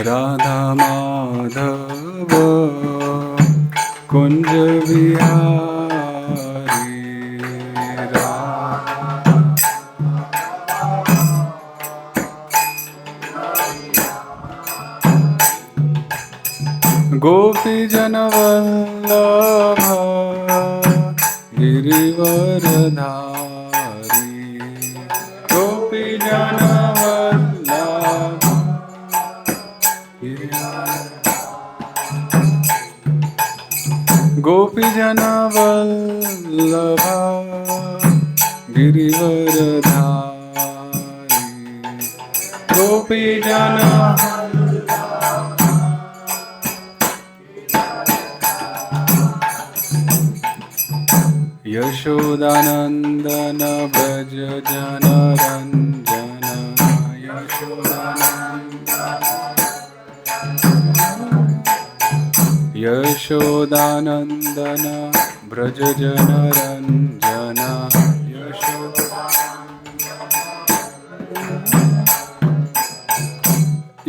राधा माधव कुंज बिहारी गोपी जन वल्लभ गिरिवरधारी गोपी जन वल्लभ गोपी जन वल्लभ गिरिवरधारी गोपी जन यशोदानंदन ब्रज जन रंजन यशोदानंदन ब्रज जन रंजन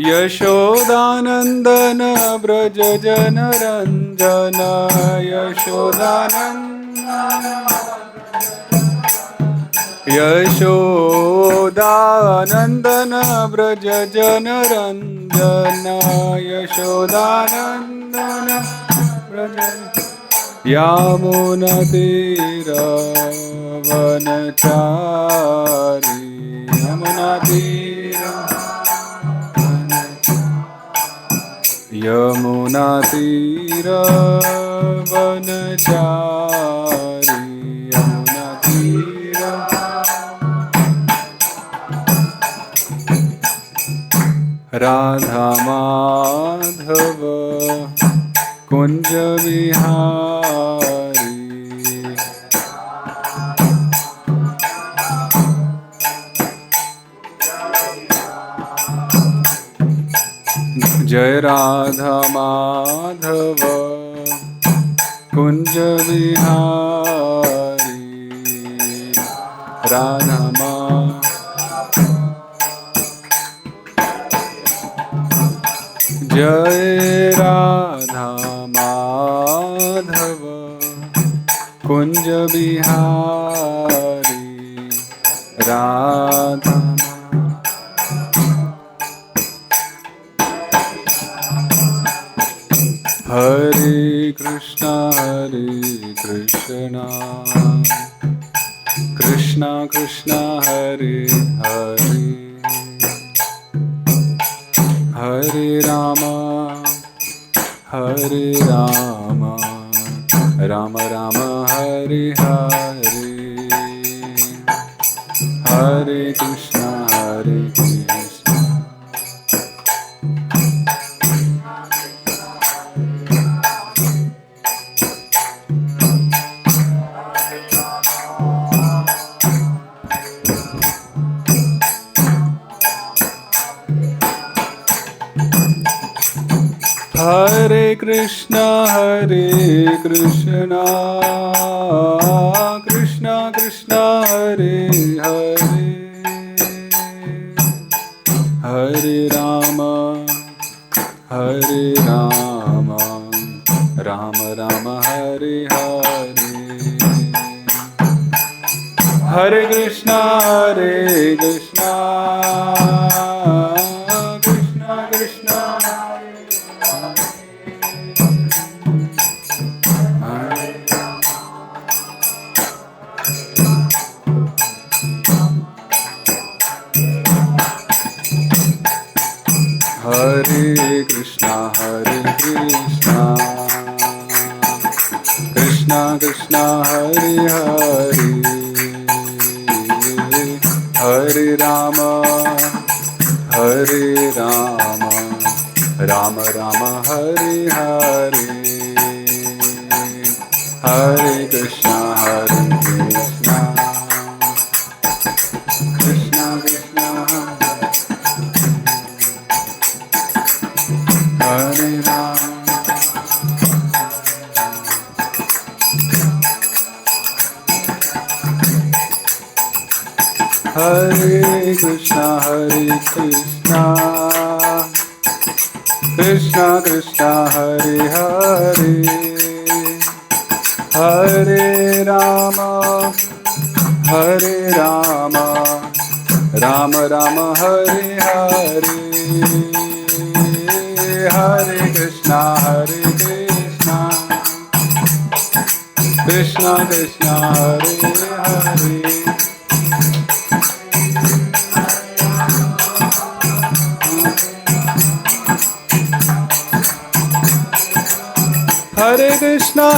यशोदानंदन ब्रज जन रंजन यशोदानंदन ब्रज जन रंजन यशोदानंदन ब्रज यमुना तीर वनचारी यमुना तीर यमुना तीर वनचारी यमुना तीर राधा माधव कुंज विहारी जय राधा माधव कुंज विहारी राधा जय राधा माधव कुंज बिहारी राधा हरे कृष्णा कृष्णा कृष्णा हरे हरे हरे राम राम राम हरे हरे हरे कृष्णा हरे कृष्णा कृष्णा कृष्णा हरे हरे हरे राम राम राम हरे हरे हरे कृष्णा कृष्णा कृष्णा हरे कृष्णा कृष्णा कृष्णा हरे हरे हरे राम राम राम हरे हरे हरे कृष्णा कृष्णा कृष्णा हरे राम हरे Krishna Krishna Krishna Hare Hare Hare Rama Hare Rama Rama Rama Hare Hare Hare Krishna Krishna Krishna Hare Hare Hare Krishna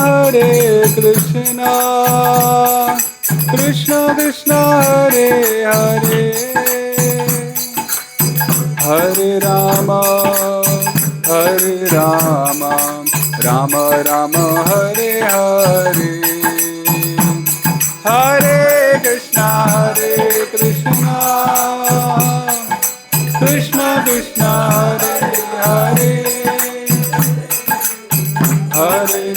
Krishna Krishna Hare Hare Hare Rama Rama Rama Hare Hare Hare Krishna Krishna Krishna Hare Hare Hare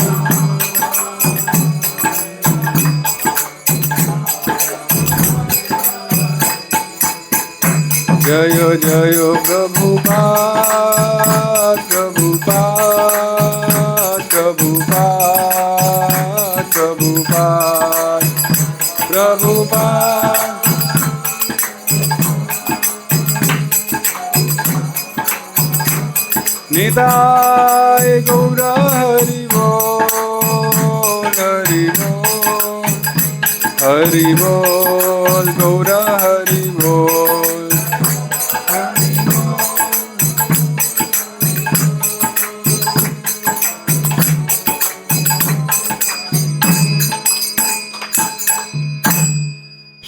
Jayo Jayo Prabhupada Prabhupada Prabhupada Prabhupada Prabhupada Nitai Gaura Hari Bol Hari Bol Hari Bol Gaura Hari Bol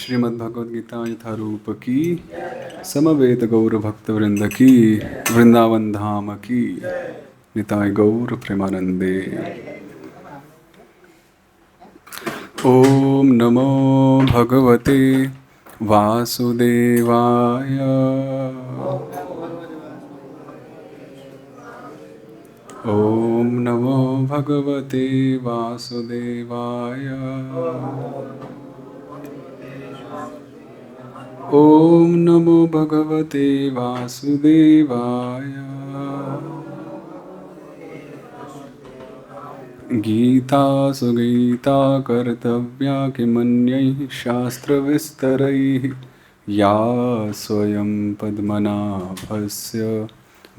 Shrimad Bhagavad Gita यथारूप की समवेत गौर भक्त वृंद की वृंदावन धाम की निताय गौर प्रेमानंदे। ओम नमो भगवते वासुदेवाय ओम नमो भगवते वासुदेवाय ओम नमो भगवते वासुदेवाय गीता सुगीता कर्तव्या किमन्यैः शास्त्रविस्तरैः या स्वयं पद्मनाभस्य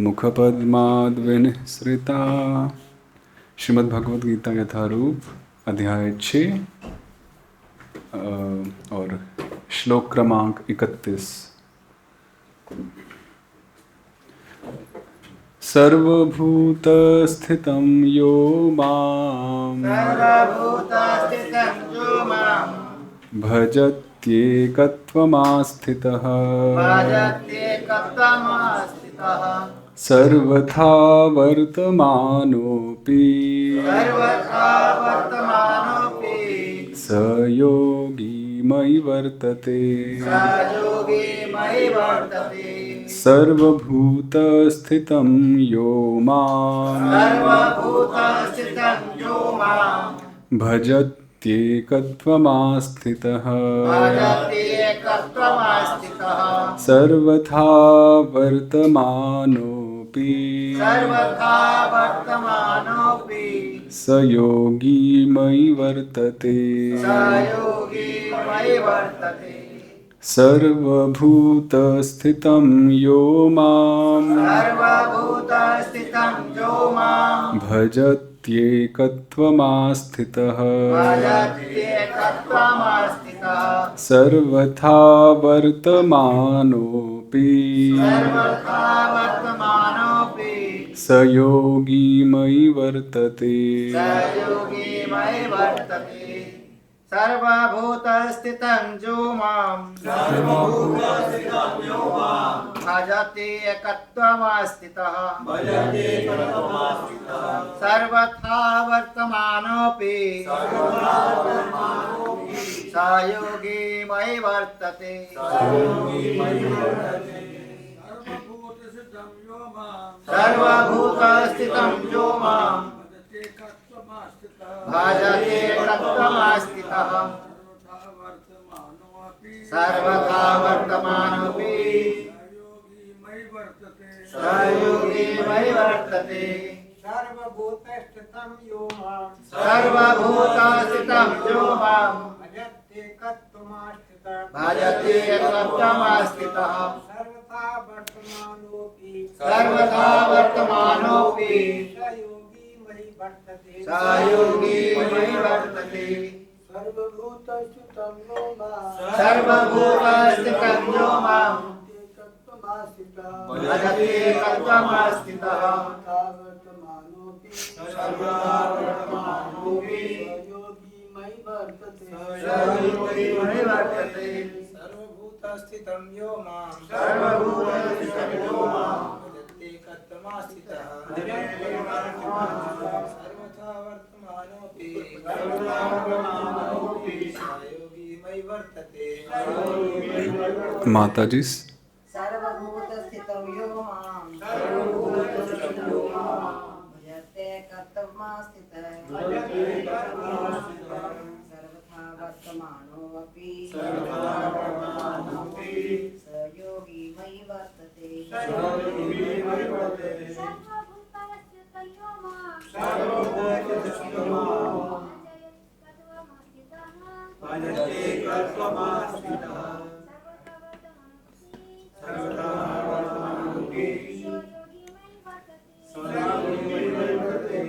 मुखपद्माद्विनिसृता। श्रीमद् भगवद गीता यथारूप अध्याय 6 और श्लोक क्रमांक 31। सर्वभूतस्थितं यो मां भजत्येकत्वमास्थितः सर्वथा वर्तमानोऽपि स योगी मयि वर्तते सर्वभूतस्थितं यो मां भजत्येकत्वमास्थितः सर्वथा वर्तमानोऽपि स योगी मयि वर्तते सर्वभूतस्थितं यो मां भजत्येकत्वमास्थितः सर्वथा वर्तमानोऽपि स योगी मयि वर्तते सर्वभूतस्थितं यो मां भजति एकत्वमास्थितः सर्वथा वर्तमानोऽपि स योगी मयि वर्तते सर्वभूतस्थितं यो मां भजते एकत्वमास्थितः सर्वथा वर्तमानोऽपि स सहयोगी मयि वर्तते सर्वभूतस्थितं यो मां सर्वभूतस्थितं यो मां भजते तत्त्वमास्थितः भजते तत्त्वमास्थितः सर्वथा वर्तमानोऽपि सर्वथा वर्तमानोऽपि स योगी मयि वर्तते सहयोगी मयि वर्तते सर्वभूतस्थितं यो मां सर्वभूतस्थितं यो मां तत्त्वमास्थितः भजते तत्त्वमास्थितः सर्वथा वर्तमानोऽपि सर्वथा वर्तमानोऽपि योगी मयि वर्तते सहयोगी मयि वर्तते सर्वभूतस्थितं यो मां सर्वभूतस्थितं यो मां भजते तत्त्वमास्थितः सर्वथा वर्तमानोऽपि सर्वथा वर्तमानोऽपि योगी मयि वर्तते माता जी सर्वभूतस्थितं यो मां सर्वभूतस्थितं यो मां भजते कर्तव्यमास्थितः सर्वथा वर्तमानोऽपि सर्वथा वर्तमानोऽपि स योगी मयि वर्तते सहयोगी मयि वर्तते सर्वभूतस्थितं यो मां सर्वभूतस्थितं यो मां भजते तत्त्वमास्थितः सर्वथा वर्तमानोऽपि सहयोगी मयि वर्तते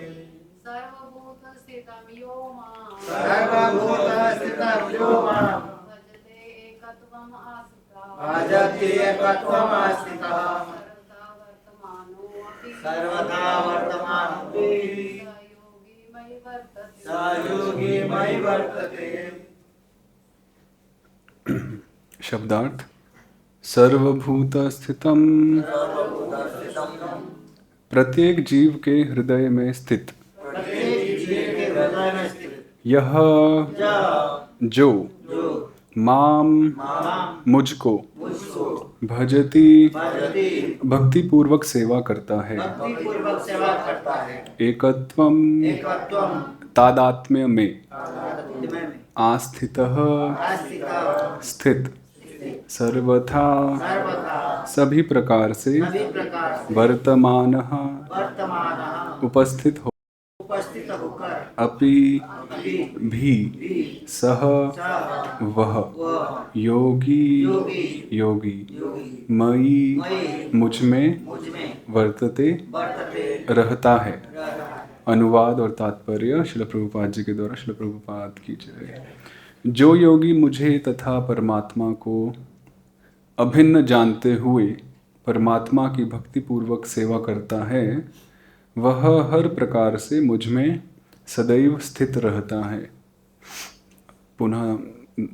सर्वभूतस्थितं यो मां सर्वभूतस्थितं यो मां भजते एकत्वम् आस्थितः भजते तत्त्वमास्थितः सर्वथा वर्तमानोऽपि सर्वथा वर्तमानोऽपि सहयोगी मयि वर्तते सहयोगी मयि वर्तते शब्दार्थ सर्वभूत स्थितम प्रत्येक जीव के हृदय में स्थित प्रत्येक जीव के हृदय में स्थित यह यह जो जो माम मां मुझको मुझको भजती भजति भक्ति पूर्वक सेवा करता है भक्ति पूर्वक सेवा करता है एकत्वम एकत्वम तादात्म्य में तादात्म्य में आस्थितः आस्थितः स्थित सर्वथा सर्वथा सभी प्रकार से सभी प्रकार से वर्तमानः वर्तमानः उपस्थित हो उपस्थित होकर अपि अभी भी भी सह सह वह वह योगी योगी योगी योगी मयि मयि मुझ में मुझ में वर्तते वर्तते रहता है। रहता है। अनुवाद और तात्पर्य श्रील प्रभुपाद जी के द्वारा श्रील प्रभुपाद की जय। जो योगी मुझे तथा परमात्मा को अभिन्न जानते हुए परमात्मा की भक्ति पूर्वक सेवा करता है वह हर प्रकार से मुझ में सदैव स्थित रहता है। पुनः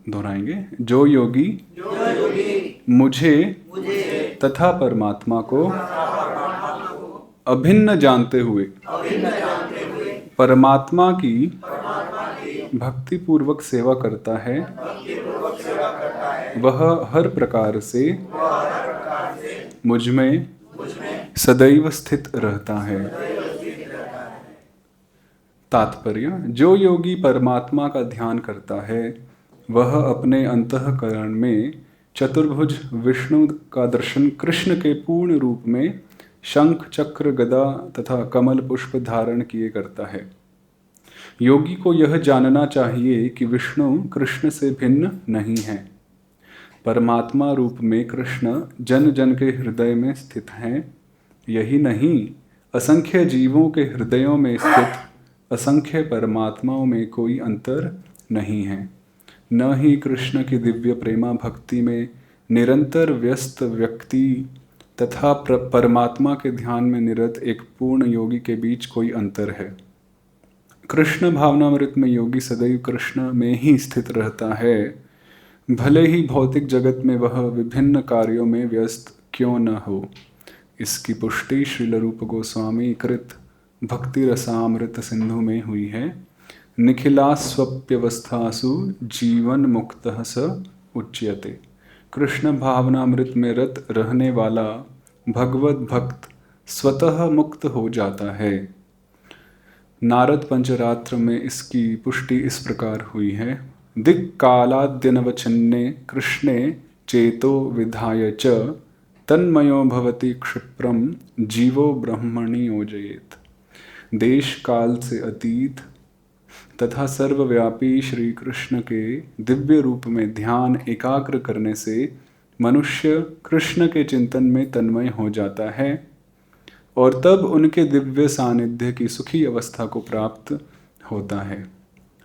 दोहराएंगे। जो योगी जो योगी मुझे मुझे तथा परमात्मा को अभिन्न जानते हुए अभिन्न जानते हुए परमात्मा की भक्ति पूर्वक सेवा करता है वह हर प्रकार से मुझ में सदैव स्थित रहता है। तात्पर्य जो योगी परमात्मा का ध्यान करता है वह अपने अंतःकरण में चतुर्भुज विष्णु का दर्शन कृष्ण के पूर्ण रूप में शंख चक्र गदा तथा कमल पुष्प धारण किए करता है। योगी को यह जानना चाहिए कि विष्णु कृष्ण से भिन्न नहीं है। परमात्मा रूप में कृष्ण जन जन के हृदय में स्थित हैं। यही नहीं, असंख्य जीवों के हृदयों में स्थित असंख्य परमात्माओं में कोई अंतर नहीं है। न ही कृष्ण की दिव्य प्रेमा भक्ति में निरंतर व्यस्त व्यक्ति तथा परमात्मा के ध्यान में निरत एक पूर्ण योगी के बीच कोई अंतर है। कृष्ण भावनामृत में योगी सदैव कृष्ण में ही स्थित रहता है, भले ही भौतिक जगत में वह विभिन्न कार्यों में व्यस्त क्यों न हो। इसकी पुष्टि श्रील रूप गोस्वामी कृत भक्ति रसामृत सिंधु में हुई है। निखिलास्वप्यवस्थासु जीवन मुक्तः स उच्यते। कृष्ण भावनामृत में रत रहने वाला भगवत भक्त स्वतः मुक्त हो जाता है। नारद पंचरात्र में इसकी पुष्टि इस प्रकार हुई है। दिक्कालाद्यनवचन्ने कृष्णे चेतो विधाय च तन्मयो भवति क्षिप्रम जीवो ब्रह्मणि योजयेत। देश काल से अतीत तथा सर्वव्यापी श्री कृष्ण के दिव्य रूप में ध्यान एकाग्र करने से मनुष्य कृष्ण के चिंतन में तन्मय हो जाता है और तब उनके दिव्य सानिध्य की सुखी अवस्था को प्राप्त होता है।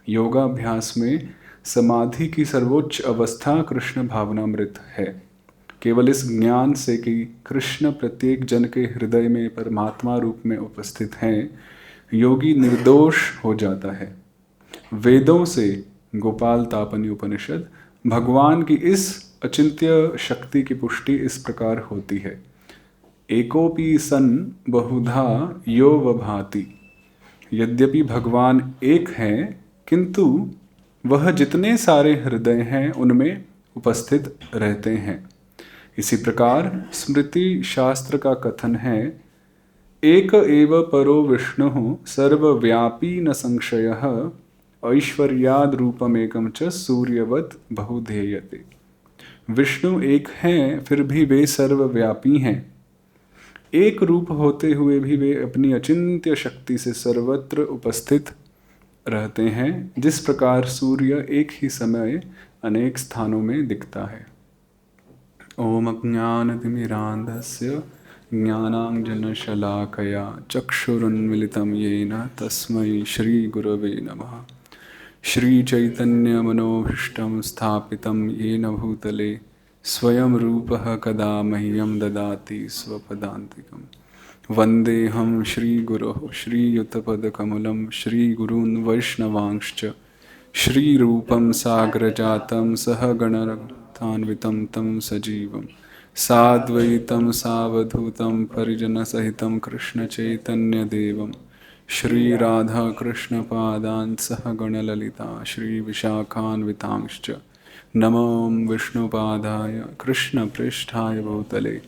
योगाभ्यास में समाधि की सर्वोच्च अवस्था कृष्ण भावनामृत है। केवल इस ज्ञान से कि कृष्ण प्रत्येक जन के हृदय में परमात्मा रूप में उपस्थित हैं, योगी निर्दोष हो जाता है। वेदों से गोपाल तापनी उपनिषद भगवान की इस अचिंत्य शक्ति की पुष्टि इस प्रकार होती है। एकोपि सन बहुधा यो वभाति। यद्यपि भगवान एक है, किंतु वह जितने सारे हृदय हैं उनमें उपस्थित रहते हैं। इसी प्रकार स्मृति शास्त्र का कथन है, एक एव परो विष्णुः सर्वव्यापी न संशयः ऐश्वर्याद रूपमेकं च सूर्यवत् बहुधेयते। विष्णु एक हैं, फिर भी वे सर्वव्यापी हैं। एक रूप होते हुए भी वे अपनी अचिंत्य शक्ति से सर्वत्र उपस्थित रहते हैं, जिस प्रकार सूर्य एक ही समय अनेक स्थानों में दिखता है। ओम अज्ञानतिमिरान्धस्य ज्ञानाञ्जनशलाकया चक्षुरुन्मिलितं येन तस्मै श्रीगुरवे नमः। श्रीचैतन्यमनोभीष्टं स्थापितं येन भूतले स्वयं रूपः कदा मह्यं ददाति स्वपदान्तिकम्। वन्देऽहं श्रीगुरोः श्रीयुतपदकमलं श्रीगुरून् वैष्णवांश्च श्रीरूपं साग्रजातं सहगणरघुनाथान्वितं तं सजीवं साद्वैतं सावधूतं परिजनसहितं कृष्णचैतन्यदेवं श्रीराधाकृष्णपादान् सहगणललिता श्रीविशाखान्वितांश्च नमो विष्णुपादाय कृष्णपृष्ठाय भूतले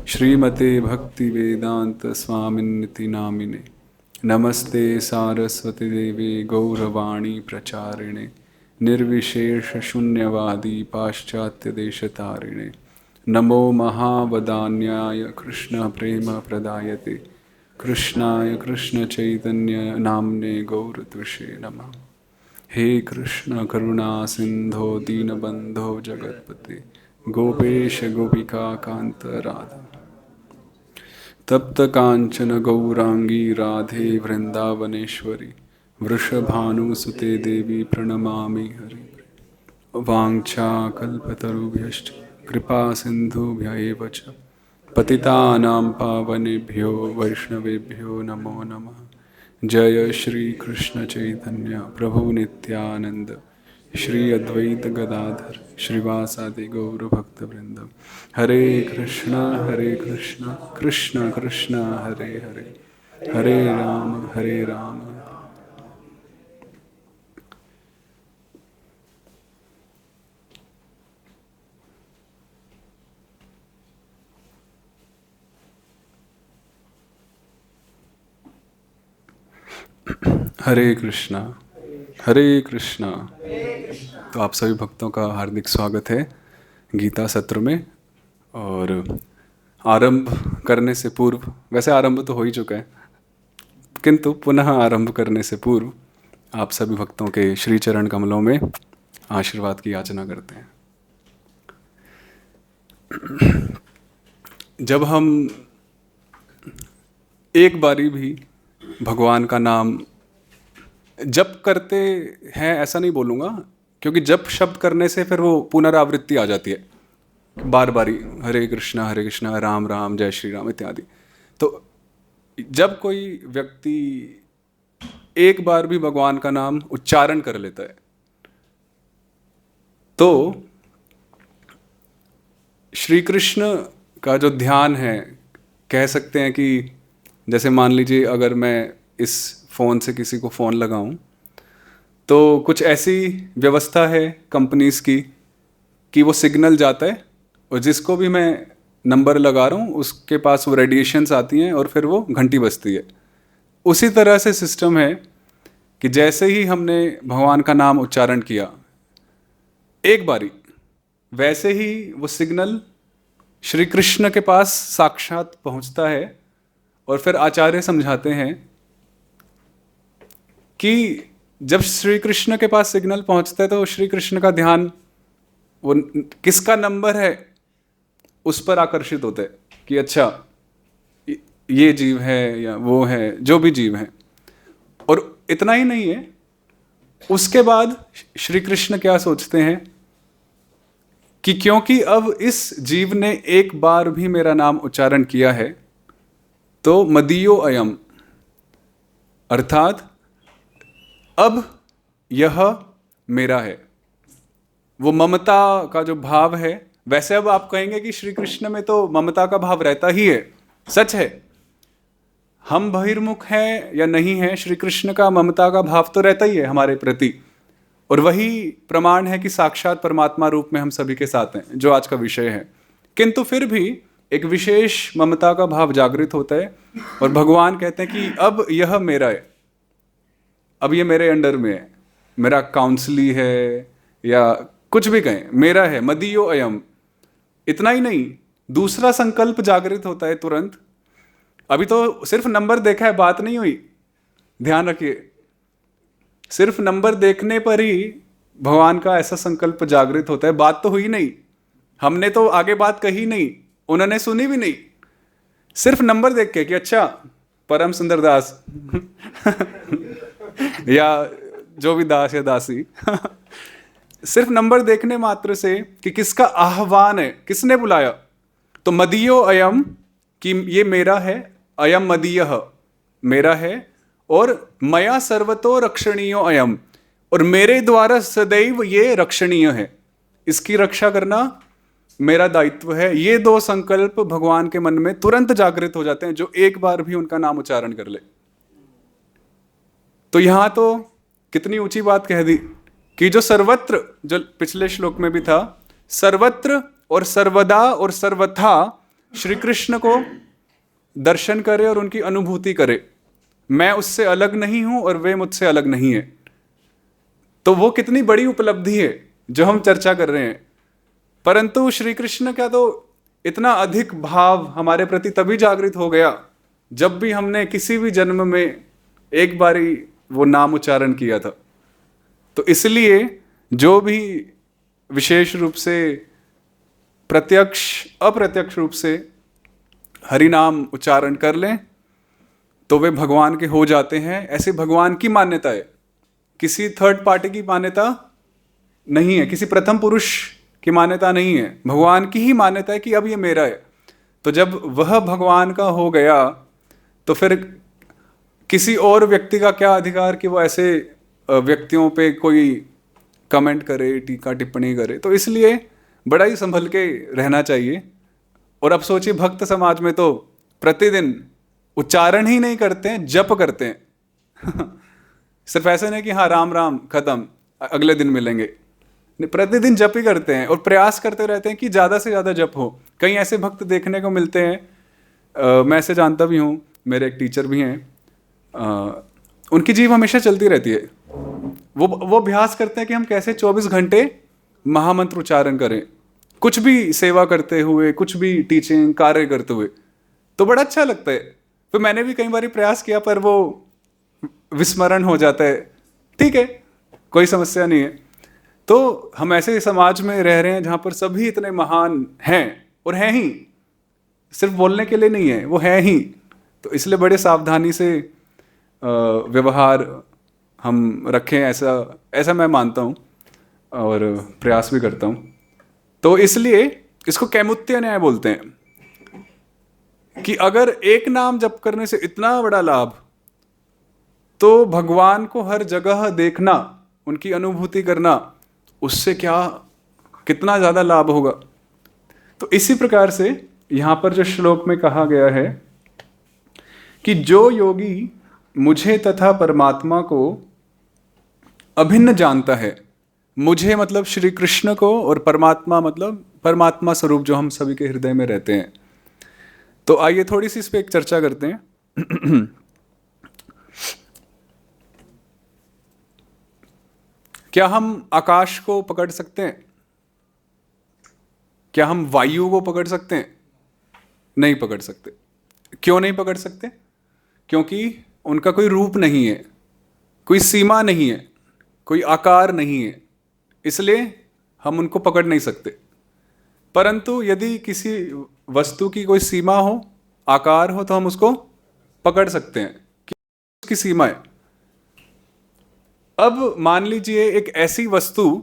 श्रीमते भक्तिवेदांत स्वामिन्निति नामिने। नमस्ते सारस्वती देवी गौरवाणी प्रचारिणे निर्विशेष शून्यवादी पाश्चात्य देशतारिणे। नमो महावदान्याय कृष्ण प्रेम प्रदायते कृष्णाय कृष्ण चैतन्य नामने गौरत्विषे नमः। हे कृष्ण करुणा सिंधो दीनबंधो जगतपते गोपेश गोपिका कांत राधा। तप्त कांचन गौरांगी राधे वृंदावनेश्वरी वृषभानुसुते देवी प्रणमामि हरि। वाञ्छा कल्पतरुभ्यश्च कृपा सिन्धुभ्य एव च पतितानां पावनेभ्यो वैष्णवेभ्यो नमो नमः। जय श्री कृष्ण चैतन्य प्रभु नित्यानंद श्री अद्वैत गदाधर श्रीवासादि गौर भक्त वृंद। हरे कृष्ण कृष्ण कृष्ण हरे हरे हरे राम। हरे कृष्णा तो आप सभी भक्तों का हार्दिक स्वागत है गीता सत्र में। और आरंभ करने से पूर्व, वैसे आरंभ तो हो ही चुका है, किंतु पुनः आरंभ करने से पूर्व आप सभी भक्तों के श्री चरण कमलों में आशीर्वाद की याचना करते हैं। जब हम एक बारी भी भगवान का नाम जप करते हैं, ऐसा नहीं बोलूँगा, क्योंकि जप शब्द करने से फिर वो पुनरावृत्ति आ जाती है, बार बारी हरे कृष्णा राम राम जय श्री राम इत्यादि। तो जब कोई व्यक्ति एक बार भी भगवान का नाम उच्चारण कर लेता है तो श्री कृष्ण का जो ध्यान है, कह सकते हैं कि जैसे मान लीजिए अगर मैं इस फ़ोन से किसी को फ़ोन लगाऊं तो कुछ ऐसी व्यवस्था है कंपनीज़ की कि वो सिग्नल जाता है और जिसको भी मैं नंबर लगा रहा हूँ उसके पास वो रेडिएशंस आती हैं और फिर वो घंटी बजती है। उसी तरह से सिस्टम है कि जैसे ही हमने भगवान का नाम उच्चारण किया एक बारी, वैसे ही वो सिग्नल श्री कृष्ण के पास साक्षात पहुंचता है और फिर आचार्य समझाते हैं कि जब श्री कृष्ण के पास सिग्नल पहुंचता है तो श्री कृष्ण का ध्यान वो किसका नंबर है उस पर आकर्षित होता है कि अच्छा ये जीव है या वो है, जो भी जीव है। और इतना ही नहीं है, उसके बाद श्री कृष्ण क्या सोचते हैं कि क्योंकि अब इस जीव ने एक बार भी मेरा नाम उच्चारण किया है तो मदीयो अयम, अर्थात अब यह मेरा है। वो ममता का जो भाव है, वैसे अब आप कहेंगे कि श्री कृष्ण में तो ममता का भाव रहता ही है, सच है। हम बहिर्मुख हैं या नहीं है, श्री कृष्ण का ममता का भाव तो रहता ही है हमारे प्रति, और वही प्रमाण है कि साक्षात परमात्मा रूप में हम सभी के साथ हैं, जो आज का विषय है। किंतु फिर भी एक विशेष ममता का भाव जागृत होता है और भगवान कहते हैं कि अब यह मेरा है, अब ये मेरे अंडर में है, मेरा काउंसली है या कुछ भी कहें, मेरा है, मदीयो अयम। इतना ही नहीं, दूसरा संकल्प जागृत होता है तुरंत। अभी तो सिर्फ नंबर देखा है, बात नहीं हुई, ध्यान रखिए। सिर्फ नंबर देखने पर ही भगवान का ऐसा संकल्प जागृत होता है, बात तो हुई नहीं, हमने तो आगे बात कही नहीं, उन्होंने सुनी भी नहीं। सिर्फ नंबर देख के कि अच्छा परम सुंदर दास या जो भी दास या दासी सिर्फ नंबर देखने मात्र से कि किसका आह्वान है, किसने बुलाया, तो मदीयो अयम कि ये मेरा है, अयम मदीयः मेरा है, और मया सर्वतो रक्षणीयो अयम, और मेरे द्वारा सदैव ये रक्षणीय है, इसकी रक्षा करना मेरा दायित्व है। ये दो संकल्प भगवान के मन में तुरंत जागृत हो जाते हैं जो एक बार भी उनका नाम उच्चारण कर ले। तो यहां तो कितनी ऊंची बात कह दी कि जो सर्वत्र, जो पिछले श्लोक में भी था, सर्वत्र और सर्वदा और सर्वथा श्री कृष्ण को दर्शन करे और उनकी अनुभूति करे। मैं उससे अलग नहीं हूं और वे मुझसे अलग नहीं है। तो वो कितनी बड़ी उपलब्धि है जो हम चर्चा कर रहे हैं। परंतु श्री कृष्ण का तो इतना अधिक भाव हमारे प्रति तभी जागृत हो गया जब भी हमने किसी भी जन्म में एक बारी वो नाम उच्चारण किया था। तो इसलिए जो भी विशेष रूप से प्रत्यक्ष अप्रत्यक्ष रूप से हरि नाम उच्चारण कर लें तो वे भगवान के हो जाते हैं। ऐसे भगवान की मान्यता है, किसी थर्ड पार्टी की मान्यता नहीं है, किसी प्रथम पुरुष की मान्यता नहीं है, भगवान की ही मान्यता है कि अब ये मेरा है। तो जब वह भगवान का हो गया तो फिर किसी और व्यक्ति का क्या अधिकार कि वो ऐसे व्यक्तियों पे कोई कमेंट करे, टीका टिप्पणी करे। तो इसलिए बड़ा ही संभल के रहना चाहिए। और अब सोचिए भक्त समाज में तो प्रतिदिन उच्चारण ही नहीं करते हैं, जप करते हैं सिर्फ ऐसे नहीं कि हाँ राम राम खत्म अगले दिन मिलेंगे, प्रतिदिन जप ही करते हैं और प्रयास करते रहते हैं कि ज़्यादा से ज़्यादा जप हो। कई ऐसे भक्त देखने को मिलते हैं, मैं ऐसे जानता भी हूँ, मेरे एक टीचर भी हैं, उनकी जीव हमेशा चलती रहती है। वो अभ्यास करते हैं कि हम कैसे 24 घंटे महामंत्र उच्चारण करें, कुछ भी सेवा करते हुए, कुछ भी टीचिंग कार्य करते हुए। तो बड़ा अच्छा लगता है। फिर मैंने भी कई बार प्रयास किया पर वो विस्मरण हो जाता है। ठीक है, कोई समस्या नहीं है। तो हम ऐसे समाज में रह रहे हैं जहाँ पर सभी इतने महान हैं और हैं ही, सिर्फ बोलने के लिए नहीं है, वो हैं ही। तो इसलिए बड़े सावधानी से व्यवहार हम रखें, ऐसा मैं मानता हूँ और प्रयास भी करता हूँ। तो इसलिए इसको कैमुत्य न्याय बोलते हैं कि अगर एक नाम जप करने से इतना बड़ा लाभ, तो भगवान को हर जगह देखना, उनकी अनुभूति करना, उससे कितना ज़्यादा लाभ होगा। तो इसी प्रकार से यहाँ पर जो श्लोक में कहा गया है कि जो योगी मुझे तथा परमात्मा को अभिन्न जानता है, मुझे मतलब श्री कृष्ण को और परमात्मा मतलब परमात्मा स्वरूप जो हम सभी के हृदय में रहते हैं। तो आइए थोड़ी सी इस पर एक चर्चा करते हैं। क्या हम आकाश को पकड़ सकते हैं? क्या हम वायु को पकड़ सकते हैं? नहीं पकड़ सकते। क्यों नहीं पकड़ सकते? क्योंकि उनका कोई रूप नहीं है, कोई सीमा नहीं है, कोई आकार नहीं है, इसलिए हम उनको पकड़ नहीं सकते। परंतु यदि किसी वस्तु की कोई सीमा हो, आकार हो, तो हम उसको पकड़ सकते हैं कि उसकी सीमा है। अब मान लीजिए एक ऐसी वस्तु,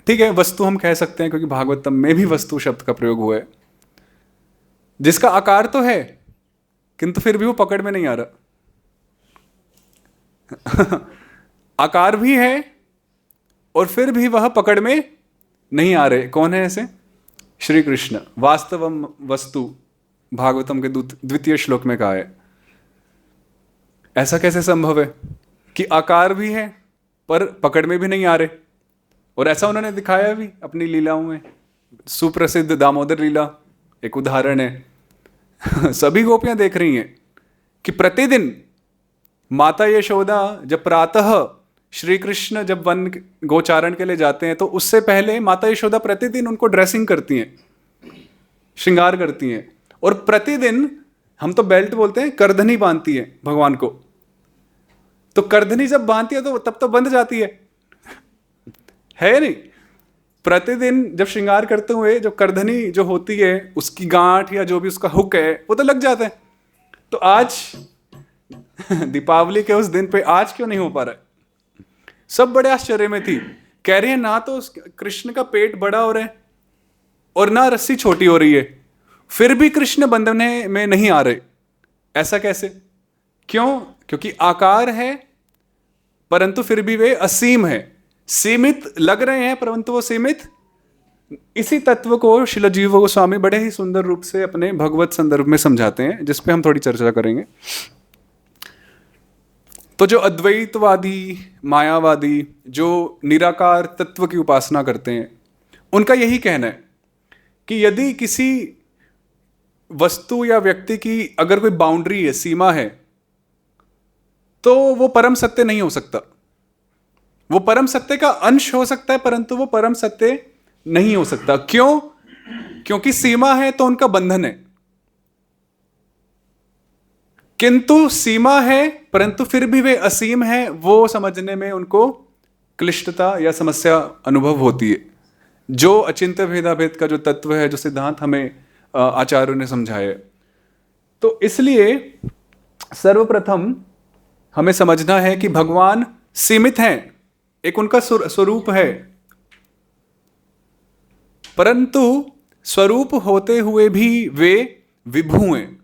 ठीक है वस्तु हम कह सकते हैं क्योंकि भागवतम में भी वस्तु शब्द का प्रयोग हुआ है, जिसका आकार तो है किंतु फिर भी वो पकड़ में नहीं आ रहा। आकार भी है और फिर भी वह पकड़ में नहीं आ रहे। कौन है ऐसे? श्री कृष्ण। वास्तवम वस्तु भागवतम के द्वितीय श्लोक में कहा है। ऐसा कैसे संभव है कि आकार भी है पर पकड़ में भी नहीं आ रहे? और ऐसा उन्होंने दिखाया भी अपनी लीलाओं में। सुप्रसिद्ध दामोदर लीला एक उदाहरण है। सभी गोपियां देख रही हैं कि प्रतिदिन माता यशोदा जब प्रातः श्री कृष्ण जब वन गोचारण के लिए जाते हैं तो उससे पहले माता यशोदा प्रतिदिन उनको ड्रेसिंग करती हैं, श्रृंगार करती हैं, और प्रतिदिन हम तो बेल्ट बोलते हैं, करधनी बांधती है भगवान को। तो करधनी जब बांधती है तो तब तो बंध जाती है नहीं? प्रतिदिन जब श्रृंगार करते हुए जो करधनी जो होती है उसकी गांठ या जो भी उसका हुक है वो तो लग जाता है। तो आज दीपावली के उस दिन पे आज क्यों नहीं हो पा रहा है? सब बड़े आश्चर्य में थी, कह रही है ना तो कृष्ण का पेट बड़ा हो रहा है और ना रस्सी छोटी हो रही है, फिर भी कृष्ण बंधने में नहीं आ रहे। ऐसा कैसे? क्यों? क्योंकि आकार है परंतु फिर भी वे असीम है, सीमित लग रहे हैं परंतु वो सीमित। इसी तत्व को श्रील जीव गोस्वामी बड़े ही सुंदर रूप से अपने भगवत संदर्भ में समझाते हैं, जिस पे हम थोड़ी चर्चा करेंगे। तो जो अद्वैतवादी, मायावादी, जो निराकार तत्व की उपासना करते हैं, उनका यही कहना है कि यदि किसी वस्तु या व्यक्ति की अगर कोई बाउंड्री है, सीमा है, तो वो परम सत्य नहीं हो सकता। वो परम सत्य का अंश हो सकता है परंतु वो परम सत्य नहीं हो सकता। क्यों? क्योंकि सीमा है तो उनका बंधन है, किंतु सीमा है परंतु फिर भी वे असीम है, वो समझने में उनको क्लिष्टता या समस्या अनुभव होती है। जो अचिंत्य भेदाभेद का जो तत्व है, जो सिद्धांत हमें आचार्यों ने समझाया। तो इसलिए सर्वप्रथम हमें समझना है कि भगवान सीमित हैं, एक उनका स्वरूप है, परंतु स्वरूप होते हुए भी वे विभु हैं।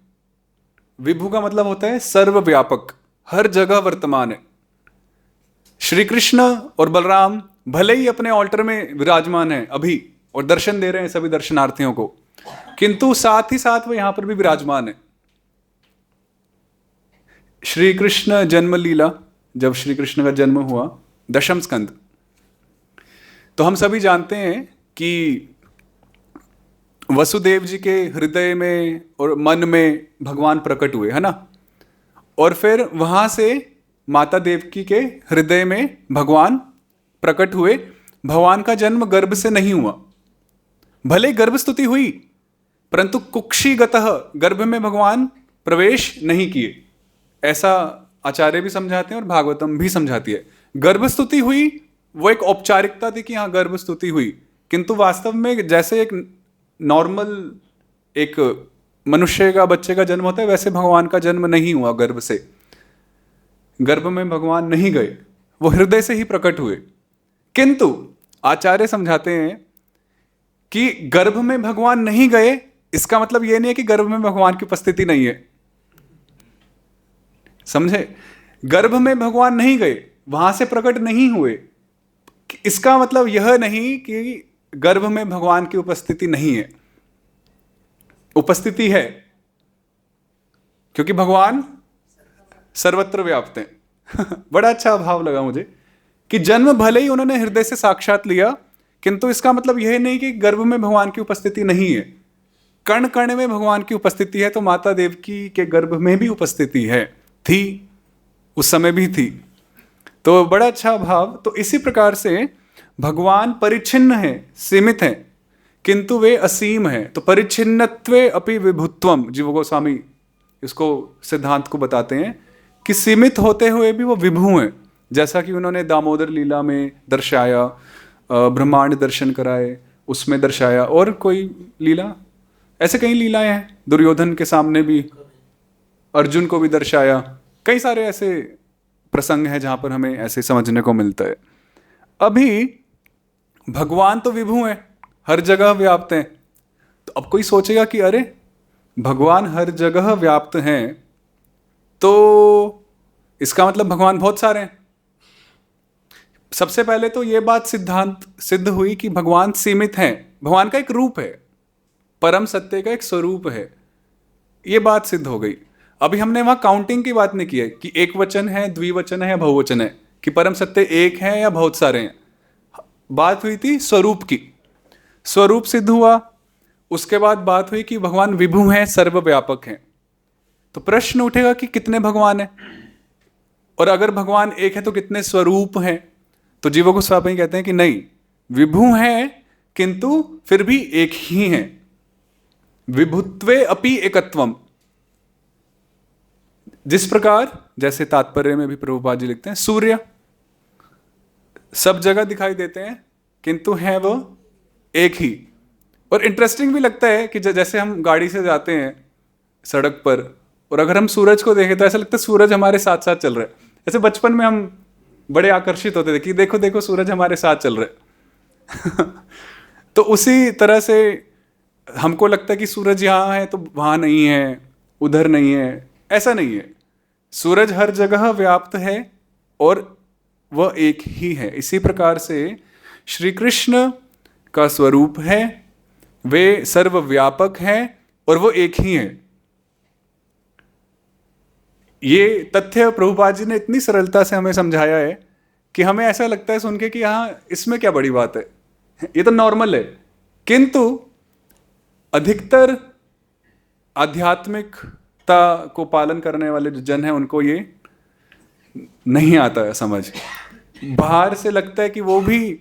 विभु का मतलब होता है सर्वव्यापक, हर जगह वर्तमान है। श्री कृष्ण और बलराम भले ही अपने ऑल्टर में विराजमान हैं अभी और दर्शन दे रहे हैं सभी दर्शनार्थियों को, किंतु साथ ही साथ वो यहां पर भी विराजमान है। श्री कृष्ण जन्म लीला, जब श्री कृष्ण का जन्म हुआ, दशम स्कंद, तो हम सभी जानते हैं कि वसुदेव जी के हृदय में और मन में भगवान प्रकट हुए, है ना? और फिर वहां से माता देवकी के हृदय में भगवान प्रकट हुए। भगवान का जन्म गर्भ से नहीं हुआ, भले गर्भ स्तुति हुई परंतु कुक्षिगतः गर्भ में भगवान प्रवेश नहीं किए। ऐसा आचार्य भी समझाते हैं और भागवतम भी समझाती है। गर्भ स्तुति हुई वो एक औपचारिकता थी कि हाँ गर्भ स्तुति हुई, किंतु वास्तव में जैसे एक नॉर्मल एक मनुष्य का बच्चे का जन्म होता है वैसे भगवान का जन्म नहीं हुआ गर्भ से। गर्भ में भगवान नहीं गए, वो हृदय से ही प्रकट हुए। किंतु आचार्य समझाते हैं कि गर्भ में भगवान नहीं गए इसका मतलब यह नहीं है कि गर्भ में भगवान की उपस्थिति नहीं है। समझे? गर्भ में भगवान नहीं गए, वहां से प्रकट नहीं हुए, इसका मतलब यह नहीं कि गर्भ में भगवान की उपस्थिति नहीं है। उपस्थिति है, क्योंकि भगवान सर्वत्र व्याप्त हैं। बड़ा अच्छा भाव लगा मुझे कि जन्म भले ही उन्होंने हृदय से साक्षात लिया, किंतु इसका मतलब यह नहीं कि गर्भ में भगवान की उपस्थिति नहीं है। कण कण में भगवान की उपस्थिति है, तो माता देवकी के गर्भ में भी उपस्थिति है, थी, उस समय भी थी। तो बड़ा अच्छा भाव। तो इसी प्रकार से भगवान परिच्छिन्न है, सीमित है, किंतु वे असीम है। तो परिच्छिन्नत्वे अपि विभुत्वम, जीव गोस्वामी इसको सिद्धांत को बताते हैं कि सीमित होते हुए भी वो विभु हैं। जैसा कि उन्होंने दामोदर लीला में दर्शाया, ब्रह्मांड दर्शन कराए उसमें दर्शाया, और कोई लीला, ऐसे कई लीलाएं हैं। दुर्योधन के सामने भी, अर्जुन को भी दर्शाया। कई सारे ऐसे प्रसंग हैं जहां पर हमें ऐसे समझने को मिलता है। अभी भगवान तो विभु हैं, हर जगह व्याप्त हैं। तो अब कोई सोचेगा कि अरे भगवान हर जगह व्याप्त हैं तो इसका मतलब भगवान बहुत सारे हैं। सबसे पहले तो ये बात सिद्धांत सिद्ध हुई कि भगवान सीमित हैं, भगवान का एक रूप है, परम सत्य का एक स्वरूप है, ये बात सिद्ध हो गई। अभी हमने वहां काउंटिंग की बात नहीं की है कि एक वचन है, द्विवचन है या बहुवचन है, कि परम सत्य एक है या बहुत सारे हैं। बात हुई थी स्वरूप की, स्वरूप सिद्ध हुआ। उसके बाद बात हुई कि भगवान विभु हैं, सर्वव्यापक हैं। तो प्रश्न उठेगा कि कितने भगवान हैं, और अगर भगवान एक है तो कितने स्वरूप हैं। तो जीव गोस्वामी कहते हैं कि नहीं, विभु हैं किंतु फिर भी एक ही हैं। विभुत्वे अपि एकत्वम, जिस प्रकार, जैसे तात्पर्य में भी प्रभुपाद जी लिखते हैं, सूर्य सब जगह दिखाई देते हैं किंतु है वो एक ही। और इंटरेस्टिंग भी लगता है कि जैसे हम गाड़ी से जाते हैं सड़क पर, और अगर हम सूरज को देखें तो ऐसा लगता है सूरज हमारे साथ साथ चल रहा है। ऐसे बचपन में हम बड़े आकर्षित होते थे कि देखो देखो सूरज हमारे साथ चल रहा है। तो उसी तरह से हमको लगता है कि सूरज यहाँ है तो वहाँ नहीं है, उधर नहीं है। ऐसा नहीं है, सूरज हर जगह व्याप्त है और वह एक ही है। इसी प्रकार से श्री कृष्ण का स्वरूप है, वे सर्वव्यापक हैं और वो एक ही हैं। ये तथ्य प्रभुपाद जी ने इतनी सरलता से हमें समझाया है कि हमें ऐसा लगता है सुन के कि हाँ, इसमें क्या बड़ी बात है, ये तो नॉर्मल है। किंतु अधिकतर आध्यात्मिकता को पालन करने वाले जो जन हैं उनको ये नहीं आता है समझ। बाहर से लगता है कि वो भी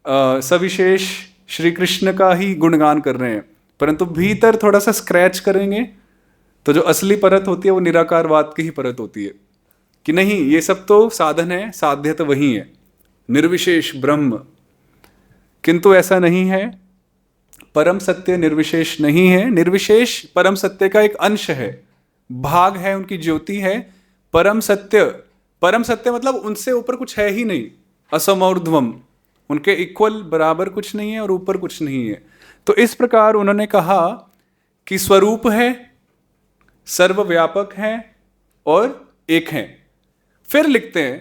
सविशेष श्री कृष्ण का ही गुणगान कर रहे हैं, परंतु भीतर थोड़ा सा स्क्रैच करेंगे तो जो असली परत होती है वो निराकारवाद की ही परत होती है कि नहीं, ये सब तो साधन है, साध्य तो वही है, निर्विशेष ब्रह्म। किंतु ऐसा नहीं है, परम सत्य निर्विशेष नहीं है। निर्विशेष परम सत्य का एक अंश है, भाग है, उनकी ज्योति है। परम सत्य मतलब उनसे ऊपर कुछ है ही नहीं, असमौर्ध्वम, उनके इक्वल बराबर कुछ नहीं है और ऊपर कुछ नहीं है। तो इस प्रकार उन्होंने कहा कि स्वरूप है, सर्वव्यापक है और एक है। फिर लिखते हैं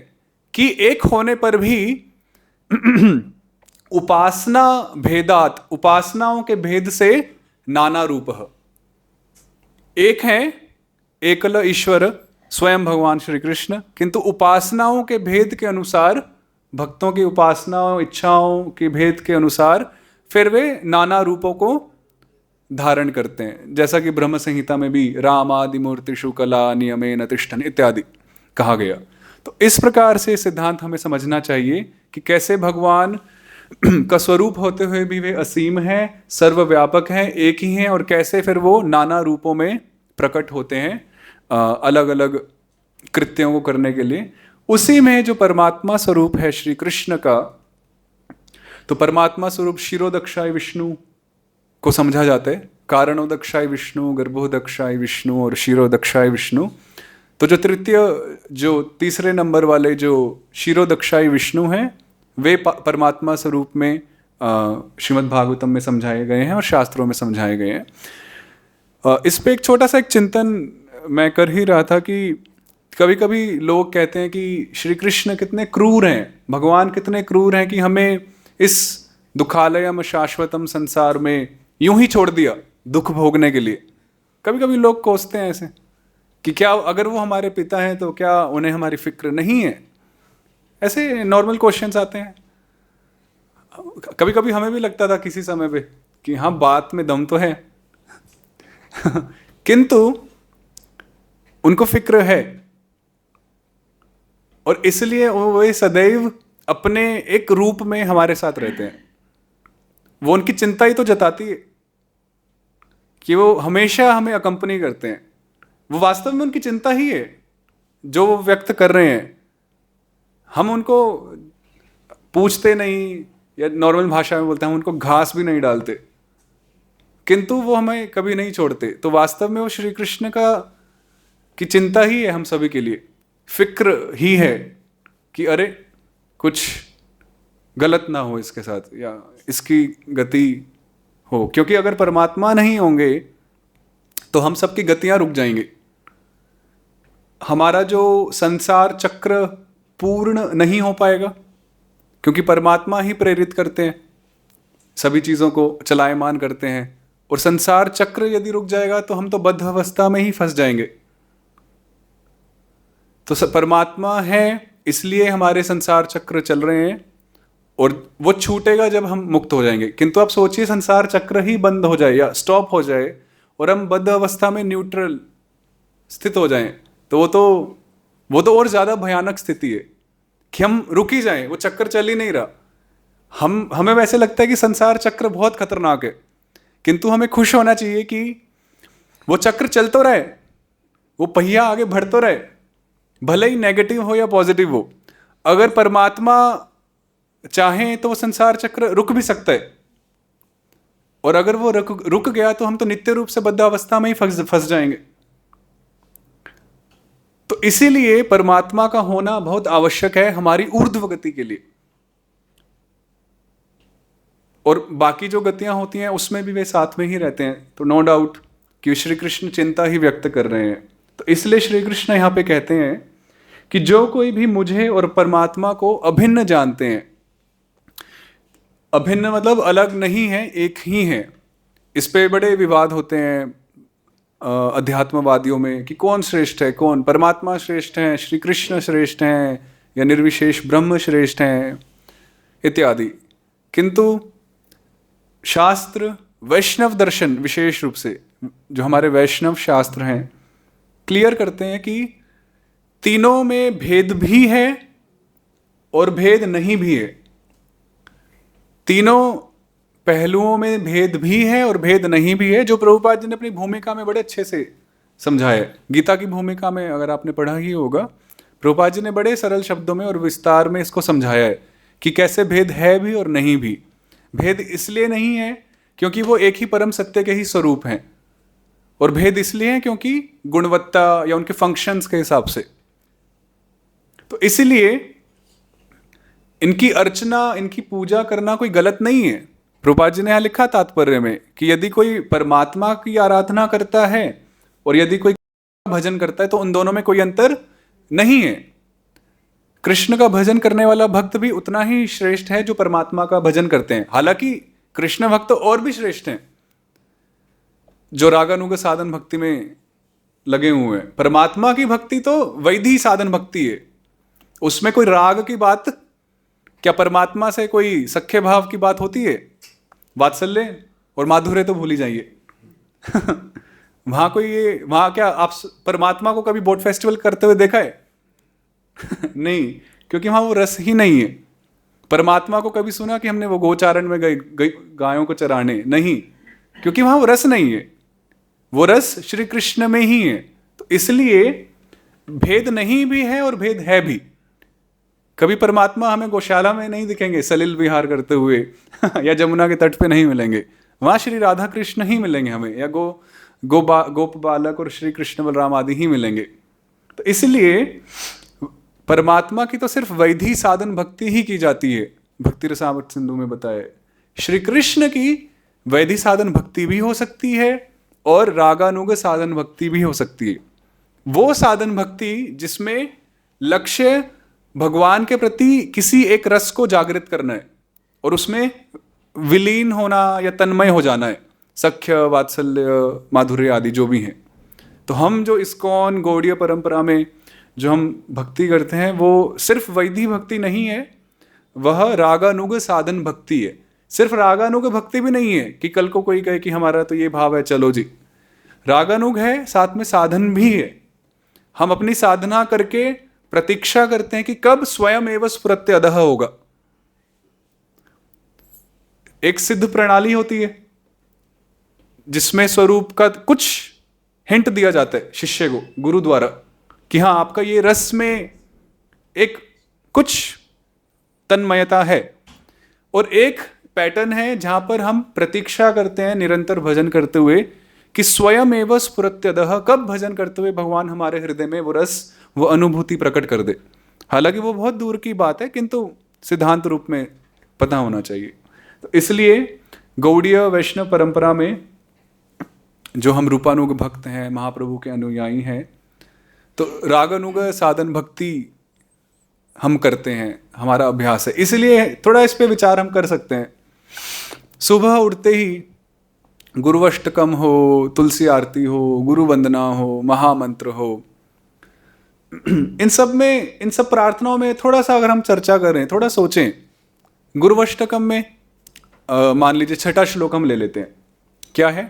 कि एक होने पर भी उपासना भेदात, उपासनाओं के भेद से नाना रूपः। एक है एकल ईश्वर स्वयं भगवान श्री कृष्ण, किंतु उपासनाओं के भेद के अनुसार, भक्तों की उपासनाओं इच्छाओं के भेद के अनुसार फिर वे नाना रूपों को धारण करते हैं। जैसा कि ब्रह्म संहिता में भी रामादि मूर्तिषु कला नियमेन तिष्ठन् इत्यादि कहा गया। तो इस प्रकार से सिद्धांत हमें समझना चाहिए कि कैसे भगवान का स्वरूप होते हुए भी वे असीम हैं, सर्वव्यापक हैं, एक ही हैं, और कैसे फिर वो नाना रूपों में प्रकट होते हैं अलग अलग कृत्यों को करने के लिए। उसी में जो परमात्मा स्वरूप है श्री कृष्ण का, तो परमात्मा स्वरूप शिरोदक्षाय विष्णु को समझा जाता है। कारणोदक्षाय विष्णु, गर्भोदक्षाय विष्णु और शिरोदक्षाय विष्णु। तो जो तृतीय, जो तीसरे नंबर वाले जो शिरोदक्षाय विष्णु हैं, वे परमात्मा स्वरूप में श्रीमद् भागवतम में समझाए गए हैं और शास्त्रों में समझाए गए हैं। इस पे एक छोटा सा एक चिंतन मैं कर ही रहा था कि कभी कभी लोग कहते हैं कि श्री कृष्ण कितने क्रूर हैं, भगवान कितने क्रूर हैं कि हमें इस दुखालयम शाश्वतम संसार में यूं ही छोड़ दिया दुख भोगने के लिए। कभी कभी लोग कोसते हैं ऐसे कि क्या अगर वो हमारे पिता हैं तो क्या उन्हें हमारी फिक्र नहीं है। ऐसे नॉर्मल क्वेश्चंस आते हैं। कभी कभी हमें भी लगता था किसी समय पे कि हाँ, बात में दम तो है किंतु उनको फिक्र है और इसलिए वे सदैव अपने एक रूप में हमारे साथ रहते हैं। वो उनकी चिंता ही तो जताती है कि वो हमेशा हमें अकंपनी करते हैं। वो वास्तव में उनकी चिंता ही है जो वो व्यक्त कर रहे हैं। हम उनको पूछते नहीं, या नॉर्मल भाषा में बोलते हैं हम उनको घास भी नहीं डालते, किंतु वो हमें कभी नहीं छोड़ते। तो वास्तव में वो श्री कृष्ण की चिंता ही है हम सभी के लिए, फिक्र ही है कि अरे कुछ गलत ना हो इसके साथ, या इसकी गति हो। क्योंकि अगर परमात्मा नहीं होंगे तो हम सबकी गतियां रुक जाएंगी। हमारा जो संसार चक्र पूर्ण नहीं हो पाएगा, क्योंकि परमात्मा ही प्रेरित करते हैं, सभी चीज़ों को चलायमान करते हैं। और संसार चक्र यदि रुक जाएगा तो हम तो बद्ध अवस्था में ही फंस जाएंगे। तो परमात्मा है, इसलिए हमारे संसार चक्र चल रहे हैं, और वो छूटेगा जब हम मुक्त हो जाएंगे। किंतु आप सोचिए संसार चक्र ही बंद हो जाए या स्टॉप हो जाए और हम बद्ध अवस्था में न्यूट्रल स्थित हो जाएं, तो वो तो और ज़्यादा भयानक स्थिति है कि हम रुक ही जाएं, वो चक्कर चल ही नहीं रहा। हमें वैसे लगता है कि संसार चक्र बहुत खतरनाक है, किंतु हमें खुश होना चाहिए कि वो चक्र चल तो रहे, वो पहिया आगे बढ़ तो रहे, भले ही नेगेटिव हो या पॉजिटिव हो। अगर परमात्मा चाहें तो वो संसार चक्र रुक भी सकता है, और अगर वो रुक गया तो हम तो नित्य रूप से बद्ध अवस्था में ही फंस जाएंगे। तो इसीलिए परमात्मा का होना बहुत आवश्यक है हमारी ऊर्ध्व गति के लिए। और बाकी जो गतियां होती हैं उसमें भी वे साथ में ही रहते हैं। तो नो डाउट कि श्री कृष्ण चिंता ही व्यक्त कर रहे हैं। तो इसलिए श्री कृष्ण यहाँ पे कहते हैं कि जो कोई भी मुझे और परमात्मा को अभिन्न जानते हैं, अभिन्न मतलब अलग नहीं है, एक ही है। इस पे बड़े विवाद होते हैं अध्यात्मवादियों में कि कौन श्रेष्ठ है, कौन परमात्मा श्रेष्ठ है, श्री कृष्ण श्रेष्ठ हैं, या निर्विशेष ब्रह्म श्रेष्ठ हैं इत्यादि। किंतु शास्त्र, वैष्णव दर्शन विशेष रूप से जो हमारे वैष्णव शास्त्र हैं, क्लियर करते हैं कि तीनों में भेद भी है और भेद नहीं भी है। तीनों पहलुओं में भेद भी है और भेद नहीं भी है, जो प्रभुपाद जी ने अपनी भूमिका में बड़े अच्छे से समझाया है। गीता की भूमिका में अगर आपने पढ़ा ही होगा, प्रभुपाद जी ने बड़े सरल शब्दों में और विस्तार में इसको समझाया है कि कैसे भेद है भी और नहीं भी। भेद इसलिए नहीं है क्योंकि वो एक ही परम सत्य के ही स्वरूप हैं, और भेद इसलिए है क्योंकि गुणवत्ता या उनके फंक्शंस के हिसाब से। तो इसीलिए इनकी अर्चना, इनकी पूजा करना कोई गलत नहीं है। प्रभुपाद जी ने यहाँ लिखा तात्पर्य में कि यदि कोई परमात्मा की आराधना करता है और यदि कोई भजन करता है तो उन दोनों में कोई अंतर नहीं है। कृष्ण का भजन करने वाला भक्त भी उतना ही श्रेष्ठ है जो परमात्मा का भजन करते हैं। हालांकि कृष्ण भक्त और भी श्रेष्ठ हैं जो रागानुग साधन भक्ति में लगे हुए हैं। परमात्मा की भक्ति तो वैधि साधन भक्ति है, उसमें कोई राग की बात, क्या परमात्मा से कोई सख्य भाव की बात होती है? वात्सल्य और माधुर्य तो भूल ही जाइए। वहां क्या आप परमात्मा को कभी बोट फेस्टिवल करते हुए देखा है? नहीं, क्योंकि वहां वो रस ही नहीं है। परमात्मा को कभी सुना कि हमने वो गोचारण में गए गायों को चराने? नहीं, क्योंकि वहां वो रस नहीं है। वो रस श्री कृष्ण में ही है। तो इसलिए भेद नहीं भी है और भेद है भी। कभी परमात्मा हमें गौशाला में नहीं दिखेंगे सलिल विहार करते हुए या जमुना के तट पे नहीं मिलेंगे। वहां श्री राधा कृष्ण ही मिलेंगे हमें, या गोप बालक और श्री कृष्ण बलराम आदि ही मिलेंगे। तो इसलिए परमात्मा की तो सिर्फ वैधि साधन भक्ति ही की जाती है। भक्ति रसामृत सिंधु में बताया, श्री कृष्ण की वैधि साधन भक्ति भी हो सकती है और रागानुग साधन भक्ति भी हो सकती है। वो साधन भक्ति जिसमें लक्ष्य भगवान के प्रति किसी एक रस को जागृत करना है और उसमें विलीन होना या तन्मय हो जाना है, सख्य, वात्सल्य, माधुर्य आदि जो भी हैं। तो हम जो इस्कॉन गौड़ीय परंपरा में जो हम भक्ति करते हैं वो सिर्फ वैधि भक्ति नहीं है, वह रागानुग साधन भक्ति है। सिर्फ रागानुग भक्ति भी नहीं है कि कल को कोई कहे कि हमारा तो ये भाव है, चलो जी। रागानुग है, साथ में साधन भी है। हम अपनी साधना करके प्रतीक्षा करते हैं कि कब स्वयं एवं स्फुरत्य अधः होगा। एक सिद्ध प्रणाली होती है जिसमें स्वरूप का कुछ हिंट दिया जाता है शिष्य को गुरु द्वारा कि हाँ आपका ये रस में एक कुछ तन्मयता है, और एक पैटर्न है जहां पर हम प्रतीक्षा करते हैं निरंतर भजन करते हुए कि स्वयं एवं स्फुरत्यदः, कब भजन करते हुए भगवान हमारे हृदय में वो रस वो अनुभूति प्रकट कर दे। हालांकि वो बहुत दूर की बात है किंतु सिद्धांत रूप में पता होना चाहिए। तो इसलिए गौड़ीय वैष्णव परंपरा में जो हम रूपानुग भक्त हैं, महाप्रभु के अनुयायी हैं, तो रागानुग साधन भक्ति हम करते हैं, हमारा अभ्यास है। इसलिए थोड़ा इस पे विचार हम कर सकते हैं। सुबह उठते ही गुरुअष्टकम हो, तुलसी आरती हो, गुरु वंदना हो, महामंत्र हो, इन सब प्रार्थनाओं में थोड़ा सा अगर हम चर्चा करें, थोड़ा सोचें। गुरुअष्टकम में मान लीजिए छठा श्लोक हम ले लेते हैं, क्या है?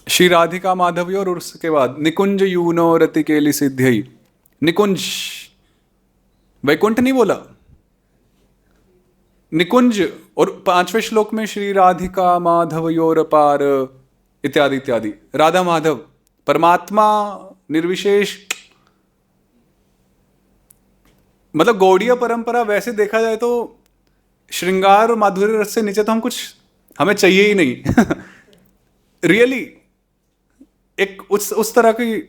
श्री राधिका माधवी और उसके बाद निकुंज यूनो रति केली सिद्धि। निकुंज, वैकुंठ नहीं बोला, निकुंज। और 5वें श्लोक में श्री राधिका माधवयोर पार इत्यादि इत्यादि। राधा माधव परमात्मा निर्विशेष, मतलब गौड़ीय परंपरा वैसे देखा जाए तो श्रृंगार और माधुर्य रस से नीचे तो हम कुछ हमें चाहिए ही नहीं। रियली एक उस तरह की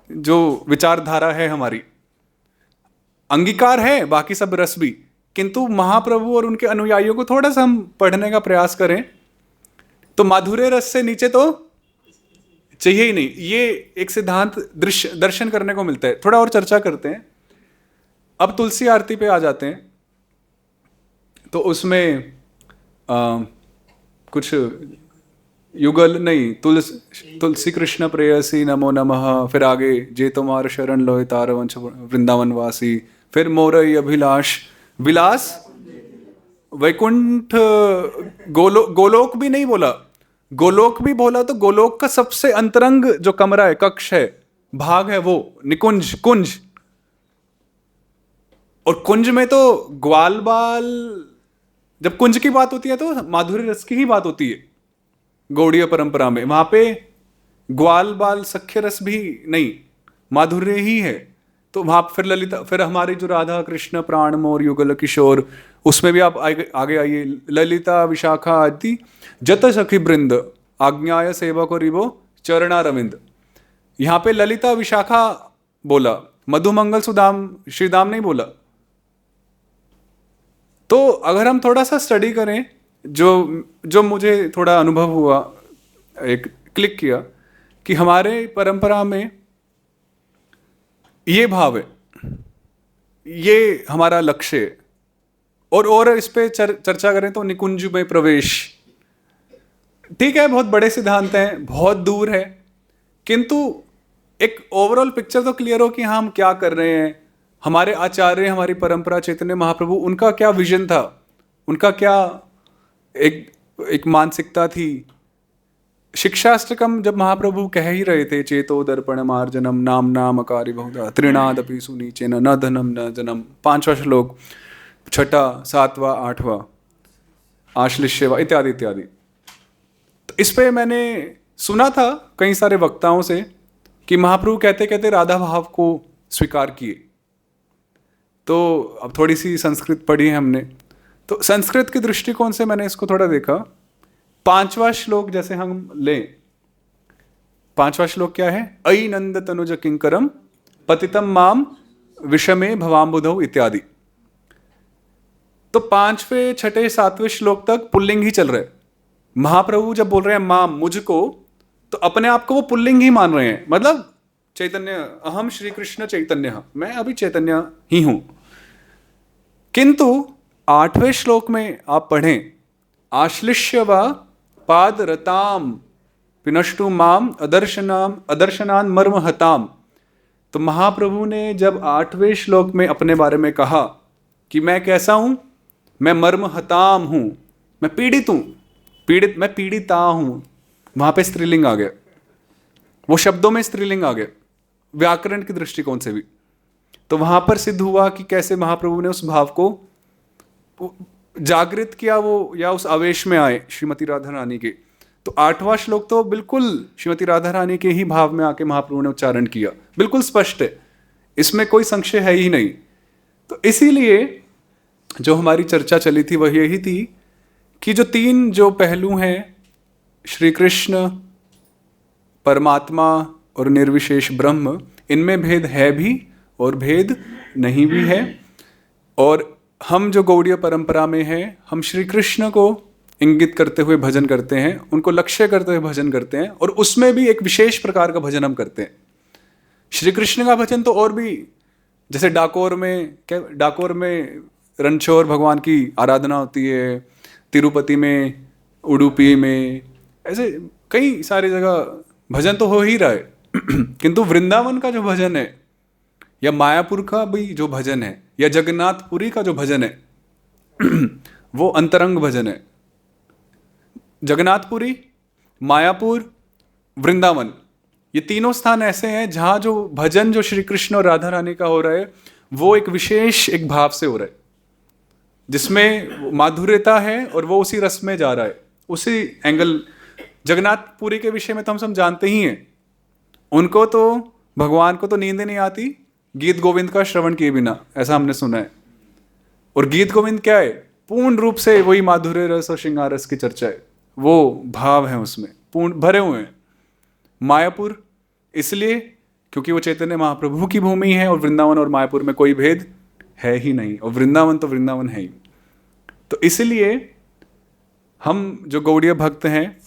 जो विचारधारा है हमारी, अंगीकार है बाकी सब रस भी, किंतु महाप्रभु और उनके अनुयायियों को थोड़ा सा हम पढ़ने का प्रयास करें तो माधुर्य रस से नीचे तो चाहिए ही नहीं। ये एक सिद्धांत दर्शन करने को मिलता है। थोड़ा और चर्चा करते हैं। अब तुलसी आरती पे आ जाते हैं। तो उसमें कुछ युगल नहीं, तुलसी कृष्ण प्रेयसी नमो नमः, फिर आगे जे तुम्हार शरण लोय तार वंश वृंदावन वासी, फिर मोरई अभिलाष विलास वैकुंठ गोलोक भी नहीं बोला, गोलोक भी बोला तो गोलोक का सबसे अंतरंग जो कमरा है, कक्ष है, भाग है, वो निकुंज, कुंज। और कुंज में तो ग्वाल बाल, जब कुंज की बात होती है तो माधुर्य रस की ही बात होती है गौड़ीय परंपरा में। वहां पे ग्वाल बाल सख्य रस भी नहीं, माधुर्य ही है। तो वहां फिर ललिता, फिर हमारी जो राधा कृष्ण प्राण मोर युगल किशोर, उसमें भी आप आगे आइए। ललिता विशाखा आदि जत सखी वृंद आज्ञाय सेवक और रिवो चरणारविंद। यहां पे ललिता विशाखा बोला, मधुमंगल सुदाम श्रीदाम नहीं बोला। तो अगर हम थोड़ा सा स्टडी करें, जो मुझे थोड़ा अनुभव हुआ, एक क्लिक किया कि हमारे परंपरा में ये भाव है, ये हमारा लक्ष्य है। और इस पे चर्चा करें तो निकुंज में प्रवेश, ठीक है, बहुत बड़े सिद्धांत हैं, बहुत दूर है, किंतु एक ओवरऑल पिक्चर तो क्लियर हो कि हाँ हम क्या कर रहे हैं। हमारे आचार्य, हमारी परंपरा, चैतन्य महाप्रभु, उनका क्या विजन था, उनका क्या एक मानसिकता थी। शिक्षाष्टकम जब महाप्रभु कह ही रहे थे, चेतो दर्पण मार्जनम नाम नामकारी बहुधा त्रिनादपि सुनीचेन न धनम न जनम, 5वां श्लोक, 6वां, 7वां, 8वां, आश्लिष्यवा इत्यादि इत्यादि। तो इस पे मैंने सुना था कई सारे वक्ताओं से कि महाप्रभु कहते कहते राधा भाव को स्वीकार किए। तो अब थोड़ी सी संस्कृत पढ़ी है हमने, तो संस्कृत के दृष्टिकोण से मैंने इसको थोड़ा देखा। 5वां श्लोक जैसे हम लें, 5वां श्लोक क्या है? अयि नंद तनुज किंकरम पतितम माम विषमे भवाम्बुधौ इत्यादि। तो 5वें, 6ठे, 7वें श्लोक तक पुल्लिंग ही चल रहा है। महाप्रभु जब बोल रहे हैं माम, मुझको, तो अपने आप को वो पुल्लिंग ही मान रहे हैं, मतलब चैतन्य, अहम श्री कृष्ण चैतन्य, मैं अभी चैतन्य ही हूं। किंतु 8वें श्लोक में आप पढ़ें, आश्लिष्य व पाद रताम पिनष्टु माम अदर्शनान मर्म हताम। तो महाप्रभु ने जब 8वें श्लोक में अपने बारे में कहा कि मैं कैसा हूं, मैं मर्म हताम हूं, मैं पीड़ित हूं, मैं पीड़िता हूं, वहां पे स्त्रीलिंग आ गया। वो शब्दों में स्त्रीलिंग आ गया, व्याकरण के दृष्टिकोण से भी। तो वहां पर सिद्ध हुआ कि कैसे महाप्रभु ने उस भाव को जागृत किया, वो या उस आवेश में आए श्रीमती राधा रानी के। तो 8वां श्लोक तो बिल्कुल श्रीमती राधा रानी के ही भाव में आके महाप्रभु ने उच्चारण किया, बिल्कुल स्पष्ट है, इसमें कोई संशय है ही नहीं। तो इसीलिए जो हमारी चर्चा चली थी वह यही थी कि जो 3 जो पहलू हैं, श्री कृष्ण, परमात्मा और निर्विशेष ब्रह्म, इनमें भेद है भी और भेद नहीं भी है। और हम जो गौड़ीय परंपरा में हैं, हम श्री कृष्ण को इंगित करते हुए भजन करते हैं, उनको लक्ष्य करते हुए भजन करते हैं, और उसमें भी एक विशेष प्रकार का भजन हम करते हैं। श्री कृष्ण का भजन तो और भी, जैसे डाकोर में रणछोड़ भगवान की आराधना होती है, तिरुपति में, उडुपी में, ऐसे कई सारी जगह भजन तो हो ही रहा है। किंतु वृंदावन का जो भजन है, या मायापुर का भी जो भजन है, या जगन्नाथपुरी का जो भजन है वो अंतरंग भजन है। जगन्नाथपुरी, मायापुर, वृंदावन, ये तीनों स्थान ऐसे हैं जहां जो भजन जो श्री कृष्ण और राधा रानी का हो रहा है वो एक विशेष एक भाव से हो रहा है, जिसमें माधुर्यता है और वो उसी रस में जा रहा है, उसी एंगल। जगन्नाथपुरी के विषय में तो हम सब जानते ही हैं, उनको तो भगवान को तो नींद नहीं आती गीत गोविंद का श्रवण किए बिना, ऐसा हमने सुना है। और गीत गोविंद क्या है? पूर्ण रूप से वही माधुर्य रस और श्रृंगार रस की चर्चा है, वो भाव है उसमें पूर्ण भरे हुए हैं। मायापुर इसलिए क्योंकि वो चैतन्य महाप्रभु की भूमि है, और वृंदावन और मायापुर में कोई भेद है ही नहीं, और वृंदावन तो वृंदावन है ही। तो इसलिए हम जो गौड़ीय भक्त हैं,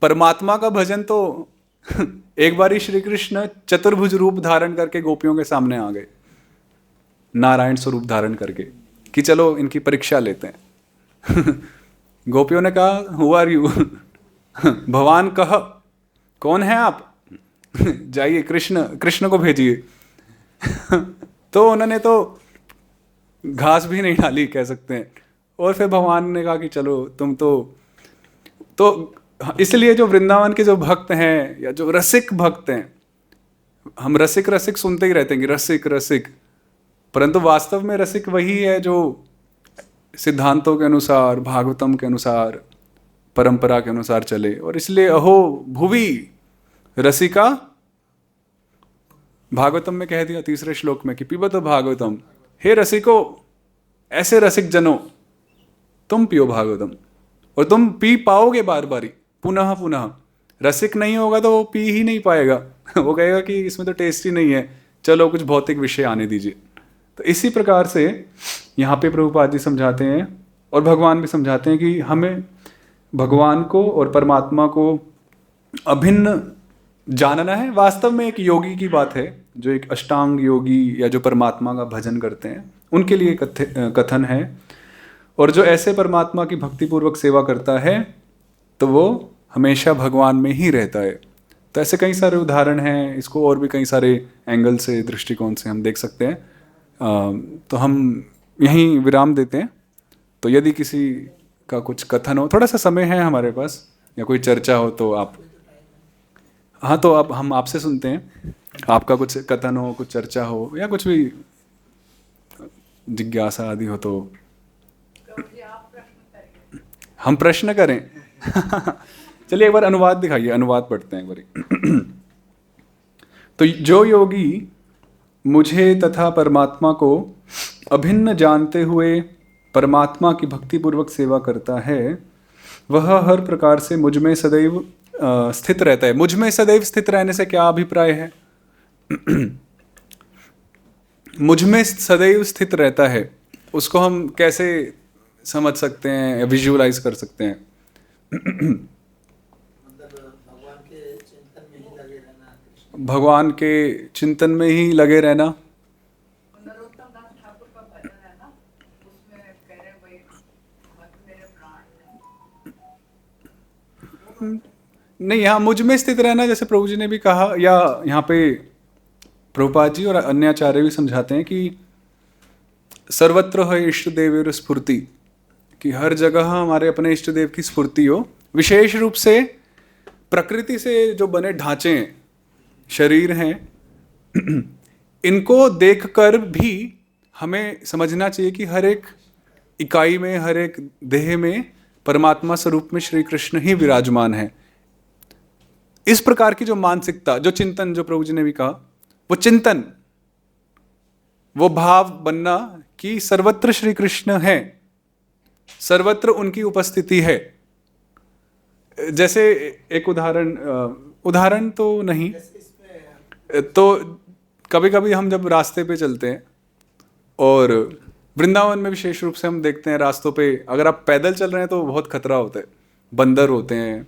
परमात्मा का भजन तो एक बारी श्री कृष्ण चतुर्भुज रूप धारण करके गोपियों के सामने आ गए, नारायण स्वरूप धारण करके, कि चलो इनकी परीक्षा लेते हैं। गोपियों ने कहा, हु आर यू? भगवान कह, कौन है आप? जाइए कृष्ण को भेजिए। तो उन्होंने तो घास भी नहीं डाली कह सकते हैं। और फिर भगवान ने कहा कि चलो तुम तो इसलिए जो वृंदावन के जो भक्त हैं, या जो रसिक भक्त हैं, हम रसिक सुनते ही रहते हैं कि रसिक, परंतु वास्तव में रसिक वही है जो सिद्धांतों के अनुसार, भागवतम के अनुसार, परंपरा के अनुसार चले। और इसलिए अहो भुवि रसिका, भागवतम में कह दिया 3रे श्लोक में कि पिबत भागवतम, हे रसिको, ऐसे रसिक जनों तुम पियो भागवतम, और तुम पी पाओगे बार बारी, पुनः पुनः। रसिक नहीं होगा तो वो पी ही नहीं पाएगा। वो कहेगा कि इसमें तो टेस्ट ही नहीं है, चलो कुछ भौतिक विषय आने दीजिए। तो इसी प्रकार से यहाँ पे प्रभुपाद जी समझाते हैं, और भगवान भी समझाते हैं कि हमें भगवान को और परमात्मा को अभिन्न जानना है। वास्तव में एक योगी की बात है, जो एक अष्टांग योगी या जो परमात्मा का भजन करते हैं, उनके लिए कथन है। और जो ऐसे परमात्मा की भक्तिपूर्वक सेवा करता है तो वो हमेशा भगवान में ही रहता है। तो ऐसे कई सारे उदाहरण हैं, इसको और भी कई सारे एंगल से, दृष्टिकोण से हम देख सकते हैं। तो हम यहीं विराम देते हैं। तो यदि किसी का कुछ कथन हो, थोड़ा सा समय है हमारे पास, या कोई चर्चा हो तो आप, हाँ, तो अब हम आपसे सुनते हैं। आपका कुछ कथन हो, कुछ चर्चा हो, या कुछ भी जिज्ञासा आदि हो तो हम प्रश्न करें। चलिए एक बार अनुवाद दिखाइए, अनुवाद पढ़ते हैं एक बार। तो जो योगी मुझे तथा परमात्मा को अभिन्न जानते हुए परमात्मा की भक्तिपूर्वक सेवा करता है, वह हर प्रकार से मुझ में सदैव स्थित रहता है। मुझ में सदैव स्थित रहने से क्या अभिप्राय है? मुझ में सदैव स्थित रहता है, उसको हम कैसे समझ सकते हैं, विजुअलाइज कर सकते हैं? भगवान के चिंतन में ही लगे रहना। नरोत्तम दास ठाकुर का भजन है ना, उसमें कह रहे भाई भक्त मेरे प्राण हैं। नहीं, यहाँ मुझ में स्थित रहना, जैसे प्रभु जी ने भी कहा, या यहाँ पे प्रभुपाद जी और अन्य आचार्य भी समझाते हैं कि सर्वत्र है इष्ट देव स्फूर्ति, कि हर जगह हमारे अपने इष्ट देव की स्फूर्ति हो। विशेष रूप से प्रकृति से जो बने ढांचे हैं, शरीर हैं, इनको देखकर भी हमें समझना चाहिए कि हर एक इकाई में, हर एक देह में परमात्मा स्वरूप में श्री कृष्ण ही विराजमान है। इस प्रकार की जो मानसिकता, जो चिंतन, जो प्रभु जी ने भी कहा, वो चिंतन, वो भाव बनना कि सर्वत्र श्री कृष्ण है, सर्वत्र उनकी उपस्थिति है। जैसे एक उदाहरण तो नहीं, तो कभी कभी हम जब रास्ते पे चलते हैं, और वृंदावन में विशेष रूप से हम देखते हैं रास्तों पे अगर आप पैदल चल रहे हैं तो बहुत खतरा होता है। बंदर होते हैं,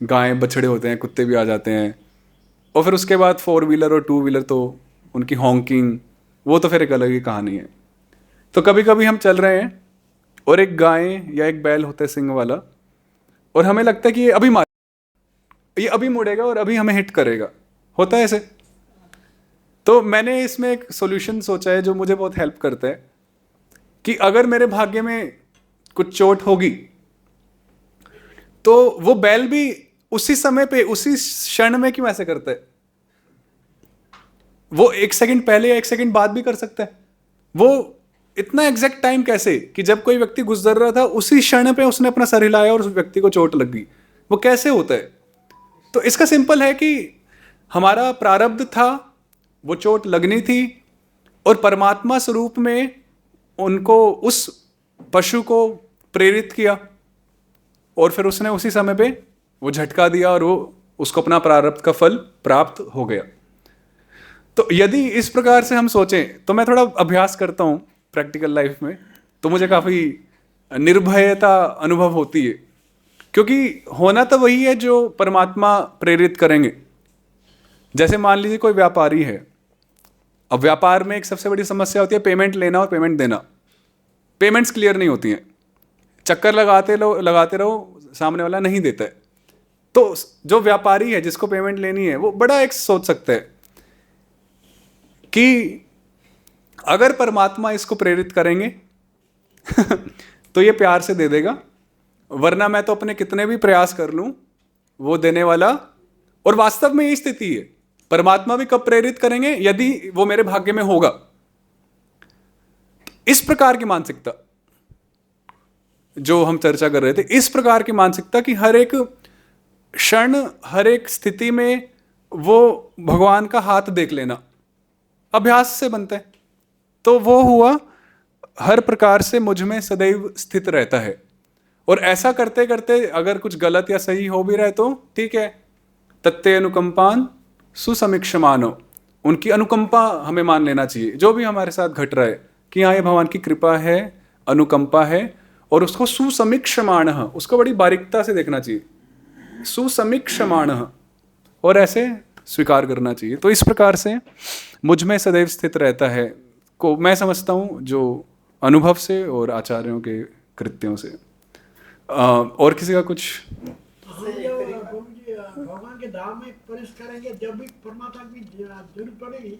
गायें बछड़े होते हैं, कुत्ते भी आ जाते हैं, और फिर उसके बाद 4 व्हीलर और 2 व्हीलर, तो उनकी हॉन्किंग, वो तो फिर एक अलग ही कहानी है। तो कभी कभी हम चल रहे हैं और एक गाय या एक बैल होता है सिंग वाला, और हमें लगता है कि ये अभी मुड़ेगा और अभी हमें हिट करेगा, होता है ऐसे। तो मैंने इसमें एक सॉल्यूशन सोचा है जो मुझे बहुत हेल्प करता है, कि अगर मेरे भाग्य में कुछ चोट होगी तो वो बैल भी उसी समय पे, उसी क्षण में क्यों ऐसे करता है? वो 1 सेकंड पहले या 1 सेकंड बाद भी कर सकता है। वो इतना एग्जैक्ट टाइम कैसे कि जब कोई व्यक्ति गुजर रहा था उसी क्षण पे उसने अपना सर हिलाया और उस व्यक्ति को चोट लग गई, वो कैसे होता है? तो इसका सिंपल है कि हमारा प्रारब्ध था, वो चोट लगनी थी, और परमात्मा स्वरूप में उनको, उस पशु को प्रेरित किया, और फिर उसने उसी समय पे वो झटका दिया और वो उसको अपना प्रारब्ध का फल प्राप्त हो गया। तो यदि इस प्रकार से हम सोचें, तो मैं थोड़ा अभ्यास करता हूँ प्रैक्टिकल लाइफ में, तो मुझे काफ़ी निर्भयता अनुभव होती है, क्योंकि होना तो वही है जो परमात्मा प्रेरित करेंगे। जैसे मान लीजिए कोई व्यापारी है, अब व्यापार में एक सबसे बड़ी समस्या होती है पेमेंट लेना और पेमेंट देना। पेमेंट्स क्लियर नहीं होती हैं, चक्कर लगाते रहो, सामने वाला नहीं देता है। तो जो व्यापारी है जिसको पेमेंट लेनी है, वो बड़ा एक सोच सकता है कि अगर परमात्मा इसको प्रेरित करेंगे तो ये प्यार से दे देगा, वरना मैं तो अपने कितने भी प्रयास कर लूं वो देने वाला। और वास्तव में ये स्थिति है, परमात्मा भी कब प्रेरित करेंगे? यदि वो मेरे भाग्य में होगा। इस प्रकार की मानसिकता जो हम चर्चा कर रहे थे, इस प्रकार की मानसिकता कि हर एक क्षण, हर एक स्थिति में वो भगवान का हाथ देख लेना, अभ्यास से बनता है। तो वो हुआ, हर प्रकार से मुझ में सदैव स्थित रहता है। और ऐसा करते करते अगर कुछ गलत या सही हो भी रहा है तो ठीक है, तत्ते अनुकंपान सुसमीक्षमानो, उनकी अनुकंपा हमें मान लेना चाहिए। जो भी हमारे साथ घट रहा है कि हाँ ये भगवान की कृपा है, अनुकंपा है, और उसको सुसमीक्षमाण, उसको बड़ी बारीकता से देखना चाहिए, सुसमीक्षमाण, और ऐसे स्वीकार करना चाहिए। तो इस प्रकार से मुझ में सदैव स्थित रहता है को मैं समझता हूँ, जो अनुभव से और आचार्यों के कृत्यों से। और किसी का कुछ? भगवान के धाम में प्रवेश करेंगे जब भी परमात्मा की जरूरत पड़ेगी?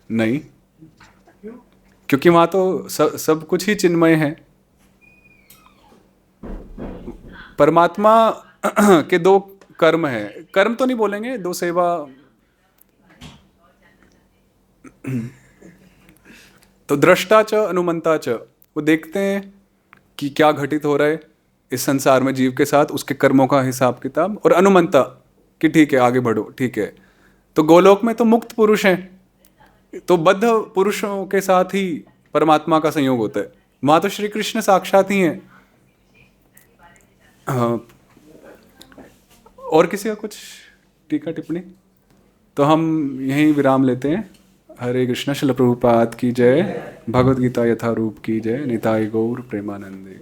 नहीं, क्यों? क्योंकि वहां तो सब कुछ ही चिन्मय है। परमात्मा के 2 कर्म है, कर्म तो नहीं बोलेंगे, 2 सेवा। तो दृष्टा च अनुमंता च, वो देखते हैं कि क्या घटित हो रहा है इस संसार में जीव के साथ, उसके कर्मों का हिसाब किताब, और अनुमंता कि ठीक है आगे बढ़ो, ठीक है। तो गोलोक में तो मुक्त पुरुष हैं, तो बद्ध पुरुषों के साथ ही परमात्मा का संयोग होता है। वहां तो श्री कृष्ण साक्षात ही हैं। और किसी का कुछ टीका टिप्पणी? तो हम यहीं विराम लेते हैं। हरे कृष्ण, श्रील प्रभुपाद की जय, भगवद गीता यथारूप की जय, निताई गौर प्रेमानंदे।